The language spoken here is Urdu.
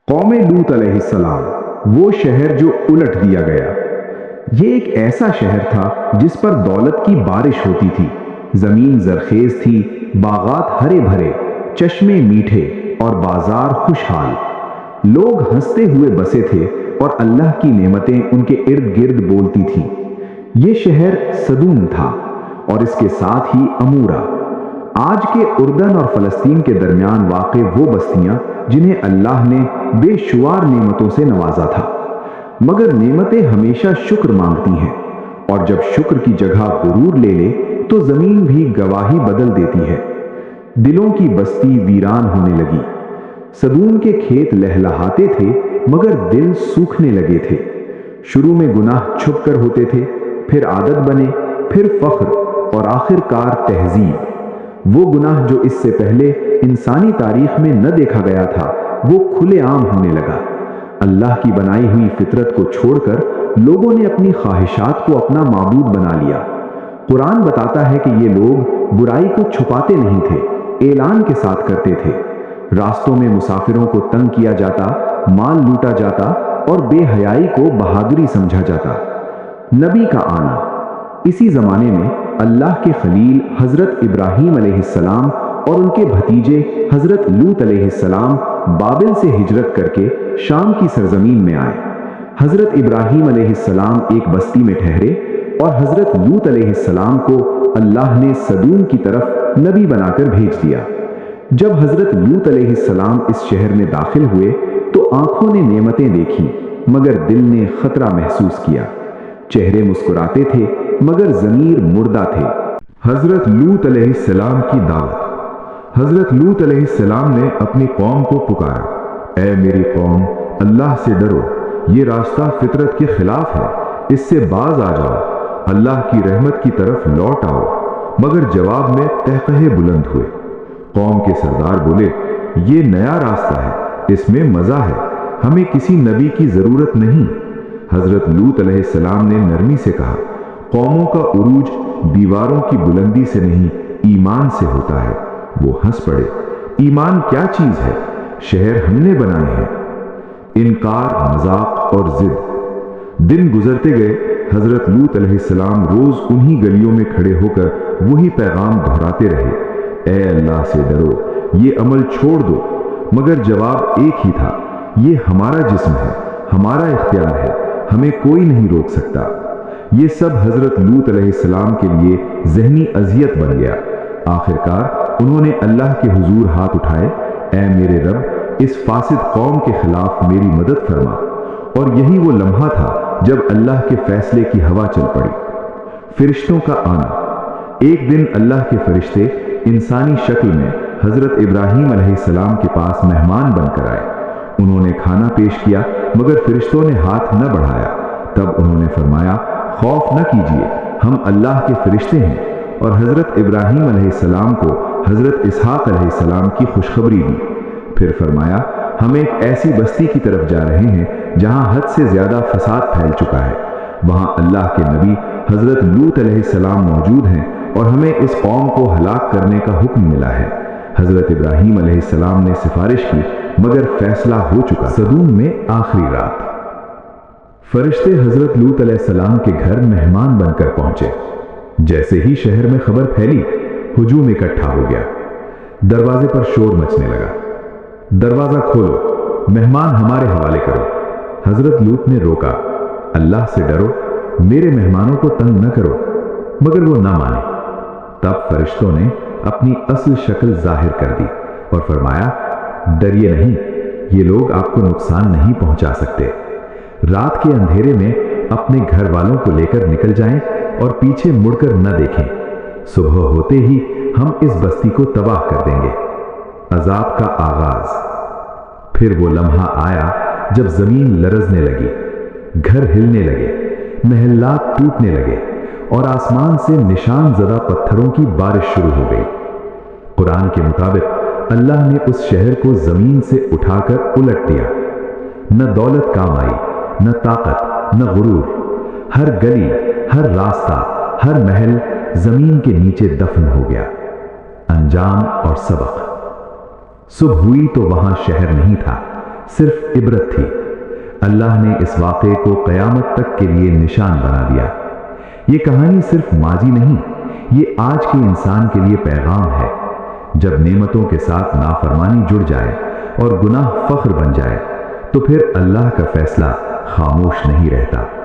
قوم لوط علیہ السلام، وہ شہر جو الٹ دیا گیا۔ یہ ایک ایسا شہر تھا جس پر دولت کی بارش ہوتی تھی، زمین زرخیز تھی، باغات ہرے بھرے، چشمے میٹھے اور بازار خوشحال۔ لوگ ہنستے ہوئے بسے تھے اور اللہ کی نعمتیں ان کے ارد گرد بولتی تھیں۔ یہ شہر سدوم تھا اور اس کے ساتھ ہی امورا، آج کے اردن اور فلسطین کے درمیان واقع وہ بستیاں جنہیں اللہ نے بے شمار نعمتوں سے نوازا تھا، مگر نعمتیں ہمیشہ شکر مانگتی ہیں، اور جب شکر کی جگہ غرور لے لے تو زمین بھی گواہی بدل دیتی ہے۔ دلوں کی بستی ویران ہونے لگی۔ سدوم کے کھیت لہلہاتے تھے مگر دل سوکھنے لگے تھے۔ شروع میں گناہ چھپ کر ہوتے تھے، پھر عادت بنے، پھر فخر اور آخر کار تہذیب۔ وہ گناہ جو اس سے پہلے انسانی تاریخ میں نہ دیکھا گیا تھا وہ کھلے عام ہونے لگا۔ اللہ کی بنائی ہوئی فطرت کو چھوڑ کر لوگوں نے اپنی خواہشات کو اپنا معبود بنا لیا۔ قرآن بتاتا ہے کہ یہ لوگ برائی کو چھپاتے نہیں تھے، اعلان کے ساتھ کرتے تھے۔ راستوں میں مسافروں کو تنگ کیا جاتا، مال لوٹا جاتا اور بے حیائی کو بہادری سمجھا جاتا۔ نبی کا آنا۔ اسی زمانے میں اللہ کے خلیل حضرت ابراہیم علیہ السلام اور ان کے بھتیجے حضرت لوط علیہ السلام بابل سے ہجرت کر کے شام کی سرزمین میں آئے۔ حضرت ابراہیم علیہ السلام ایک بستی میں ٹھہرے اور حضرت لوط علیہ السلام کو اللہ نے سدوم کی طرف نبی بنا کر بھیج دیا۔ جب حضرت لوط علیہ السلام اس شہر میں داخل ہوئے تو آنکھوں نے نعمتیں دیکھی مگر دل نے خطرہ محسوس کیا۔ چہرے مسکراتے تھے مگر ضمیر مردہ تھے۔ حضرت لوط علیہ السلام کی دعوت۔ حضرت لوط علیہ السلام نے اپنی قوم کو پکارا، اے میری قوم، اللہ سے ڈرو، یہ راستہ فطرت کے خلاف ہے، اس سے باز آ جاؤ، اللہ کی رحمت کی طرف لوٹ آؤ۔ مگر جواب میں قہقہے بلند ہوئے۔ قوم کے سردار بولے، یہ نیا راستہ ہے، اس میں مزہ ہے، ہمیں کسی نبی کی ضرورت نہیں۔ حضرت لوط علیہ السلام نے نرمی سے کہا، قوموں کا عروج دیواروں کی بلندی سے نہیں، ایمان سے ہوتا ہے۔ وہ ہنس پڑے، ایمان کیا چیز ہے، شہر ہم نے بنائے ہیں۔ انکار، مذاق اور ضد۔ دن گزرتے گئے، حضرت لوط علیہ السلام روز انہی گلیوں میں کھڑے ہو کر وہی پیغام دہراتے رہے، اے اللہ سے ڈرو، یہ عمل چھوڑ دو۔ مگر جواب ایک ہی تھا، یہ ہمارا جسم ہے، ہمارا اختیار ہے، ہمیں کوئی نہیں روک سکتا۔ یہ سب حضرت لوط علیہ السلام کے لیے ذہنی اذیت بن گیا۔ آخرکار انہوں نے اللہ کے حضور ہاتھ اٹھائے، اے میرے رب، اس فاسد قوم کے خلاف میری مدد فرما۔ اور یہی وہ لمحہ تھا جب اللہ کے فیصلے کی ہوا چل پڑی۔ فرشتوں کا آنا۔ ایک دن اللہ کے فرشتے انسانی شکل میں حضرت ابراہیم علیہ السلام کے پاس مہمان بن کر آئے۔ انہوں نے کھانا پیش کیا مگر فرشتوں نے ہاتھ نہ بڑھایا۔ تب انہوں نے فرمایا، خوف نہ کیجیے، ہم اللہ کے فرشتے ہیں، اور حضرت ابراہیم علیہ السلام کو حضرت اسحاق علیہ السلام کی خوشخبری دی۔ پھر فرمایا، ہم ایک ایسی بستی کی طرف جا رہے ہیں جہاں حد سے زیادہ فساد پھیل چکا ہے، وہاں اللہ کے نبی حضرت لوط علیہ السلام موجود ہیں اور ہمیں اس قوم کو ہلاک کرنے کا حکم ملا ہے۔ حضرت ابراہیم علیہ السلام نے سفارش کی مگر فیصلہ ہو چکا۔ سدوم میں آخری رات۔ فرشتے حضرت لوط علیہ السلام کے گھر مہمان بن کر پہنچے۔ جیسے ہی شہر میں خبر پھیلی، ہجوم اکٹھا ہو گیا۔ دروازے پر شور مچنے لگا، دروازہ کھولو، مہمان ہمارے حوالے کرو۔ حضرت لوط نے روکا، اللہ سے ڈرو، میرے مہمانوں کو تنگ نہ کرو، مگر وہ نہ مانے۔ تب فرشتوں نے اپنی اصل شکل ظاہر کر دی اور فرمایا، ڈریے نہیں، یہ لوگ آپ کو نقصان نہیں پہنچا سکتے۔ رات کے اندھیرے میں اپنے گھر والوں کو لے کر نکل جائیں اور پیچھے مڑ کر نہ دیکھیں، صبح ہوتے ہی ہم اس بستی کو تباہ کر دیں گے۔ عذاب کا آغاز۔ پھر وہ لمحہ آیا جب زمین لرزنے لگی، گھر ہلنے لگے، محلات ٹوٹنے لگے اور آسمان سے نشان زدہ پتھروں کی بارش شروع ہو گئی۔ قرآن کے مطابق اللہ نے اس شہر کو زمین سے اٹھا کر الٹ دیا۔ نہ دولت کام آئی، نہ طاقت، نہ غرور۔ ہر گلی، ہر راستہ، ہر محل زمین کے نیچے دفن ہو گیا۔ انجام اور سبق۔ صبح ہوئی تو وہاں شہر نہیں تھا، صرف عبرت تھی۔ اللہ نے اس واقعے کو قیامت تک کے لیے نشان بنا دیا۔ یہ کہانی صرف ماضی نہیں، یہ آج کے انسان کے لیے پیغام ہے۔ جب نعمتوں کے ساتھ نافرمانی جڑ جائے اور گناہ فخر بن جائے تو پھر اللہ کا فیصلہ خاموش نہیں رہتا۔